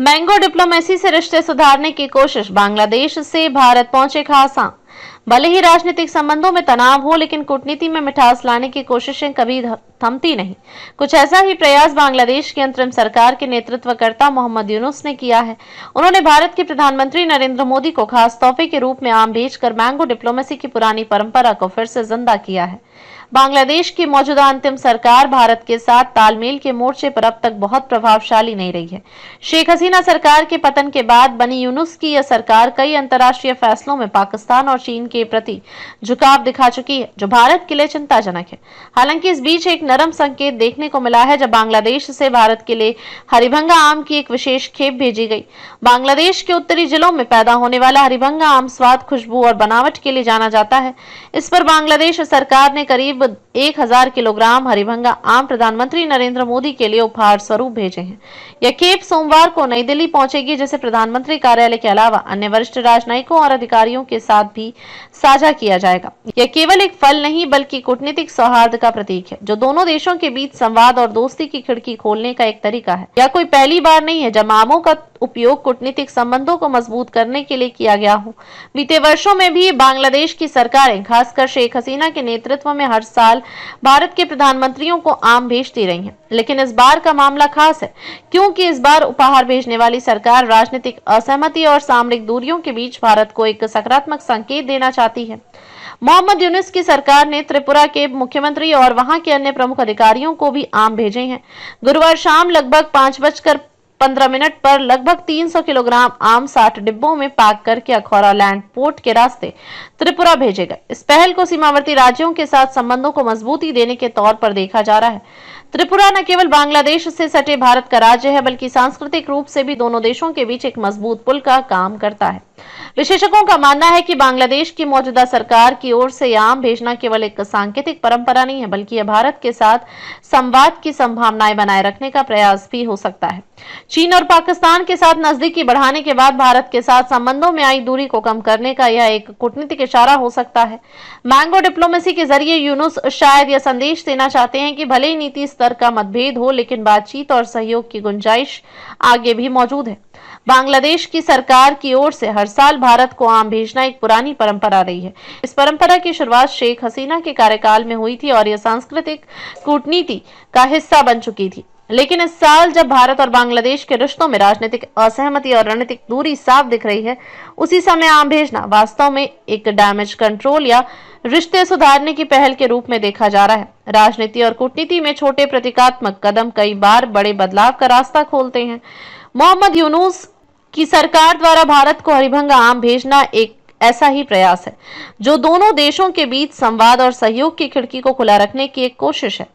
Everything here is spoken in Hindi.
मैंगो डिप्लोमेसी से रिश्ते सुधारने की कोशिश। बांग्लादेश से भारत पहुंचे खासा। भले ही राजनीतिक संबंधों में तनाव हो, लेकिन कूटनीति में मिठास लाने की कोशिशें कभी थमती नहीं। कुछ ऐसा ही प्रयास बांग्लादेश की अंतरिम सरकार के नेतृत्वकर्ता मोहम्मद यूनुस ने किया है। उन्होंने भारत के प्रधानमंत्री नरेंद्र मोदी को खास तोहफे के रूप में आम भेजकर मैंगो डिप्लोमेसी की पुरानी परंपरा को फिर से जिंदा किया है। बांग्लादेश की मौजूदा अंतिम सरकार भारत के साथ तालमेल के मोर्चे पर अब तक बहुत प्रभावशाली नहीं रही है। शेख हसीना सरकार के पतन के बाद बनी यूनुस की यह सरकार कई अंतर्राष्ट्रीय फैसलों में पाकिस्तान और चीन के प्रति झुकाव दिखा चुकी है, जो भारत के लिए चिंताजनक है। हालांकि इस बीच एक नरम संकेत देखने को मिला है, जब बांग्लादेश से भारत के लिए हरिभंगा आम की एक विशेष खेप भेजी गई। बांग्लादेश के उत्तरी जिलों में पैदा होने वाला हरिभंगा आम स्वाद, खुशबू और बनावट के लिए जाना जाता है। इस पर बांग्लादेश सरकार ने करीब 1000 किलोग्राम हरिभंगा आम प्रधानमंत्री नरेंद्र मोदी के लिए उपहार स्वरूप भेजे हैं। यह खेप सोमवार को नई दिल्ली पहुंचेगी, जिसे प्रधानमंत्री कार्यालय के अलावा अन्य वरिष्ठ राजनयिकों और अधिकारियों के साथ भी साझा किया जाएगा। यह केवल एक फल नहीं, बल्कि कूटनीतिक सौहार्द का प्रतीक है, जो दोनों देशों के बीच संवाद और दोस्ती की खिड़की खोलने का एक तरीका है। यह कोई पहली बार नहीं है जब आमों का उपयोग कूटनीतिक संबंधों को मजबूत करने के लिए किया गया हो। बीते वर्षों में भी बांग्लादेश की सरकारें, खासकर शेख हसीना के नेतृत्व में, हर साल भारत के प्रधानमंत्रियों को आम भेजती रही हैं। लेकिन इस बार का मामला खास है, क्योंकि इस बार उपहार भेजने वाली सरकार राजनीतिक असहमति और सामरिक दूरियों के बीच भारत को एक सकारात्मक संकेत देना चाहती है। मोहम्मद यूनुस की सरकार ने त्रिपुरा के मुख्यमंत्री और वहां के अन्य प्रमुख अधिकारियों को भी आम भेजे हैं। गुरुवार शाम लगभग 5:15 पर लगभग 300 किलोग्राम आम 60 डिब्बों में पैक करके अखौरा लैंड पोर्ट के रास्ते त्रिपुरा भेजे गए। इस पहल को सीमावर्ती राज्यों के साथ संबंधों को मजबूती देने के तौर पर देखा जा रहा है। त्रिपुरा न केवल बांग्लादेश से सटे भारत का राज्य है, बल्कि सांस्कृतिक रूप से भी दोनों देशों के बीच एक मजबूत पुल का काम करता है। विशेषज्ञों का मानना है कि बांग्लादेश की मौजूदा सरकार की ओर से आम भेजना केवल एक सांकेतिक परंपरा नहीं है, बल्कि यह भारत के साथ संवाद की संभावनाएं बनाए रखने का प्रयास भी हो सकता है। चीन और पाकिस्तान के साथ नजदीकी बढ़ाने के बाद भारत के साथ संबंधों में आई दूरी को कम करने का यह एक कूटनीतिक इशारा हो सकता है। मैंगो डिप्लोमेसी के जरिए यूनुस शायद यह संदेश देना चाहते हैं कि भले ही नीति स्तर का मतभेद हो, लेकिन बातचीत और सहयोग की गुंजाइश आगे भी मौजूद है। बांग्लादेश की सरकार की ओर से हर साल भारत को आम भेजना एक पुरानी परंपरा रही है। इस परंपरा की शुरुआत शेख हसीना के कार्यकाल में हुई थी और यह सांस्कृतिक कूटनीति का हिस्सा बन चुकी थी। लेकिन इस साल जब भारत और बांग्लादेश के रिश्तों में राजनीतिक असहमति और रणनीतिक दूरी साफ दिख रही है, उसी समय आम भेजना वास्तव में एक डैमेज कंट्रोल या रिश्ते सुधारने की पहल के रूप में देखा जा रहा है। राजनीति और कूटनीति में छोटे प्रतीकात्मक कदम कई बार बड़े बदलाव का रास्ता खोलते हैं। मोहम्मद यूनुस की सरकार द्वारा भारत को हरिभंगा आम भेजना एक ऐसा ही प्रयास है, जो दोनों देशों के बीच संवाद और सहयोग की खिड़की को खुला रखने की एक कोशिश है।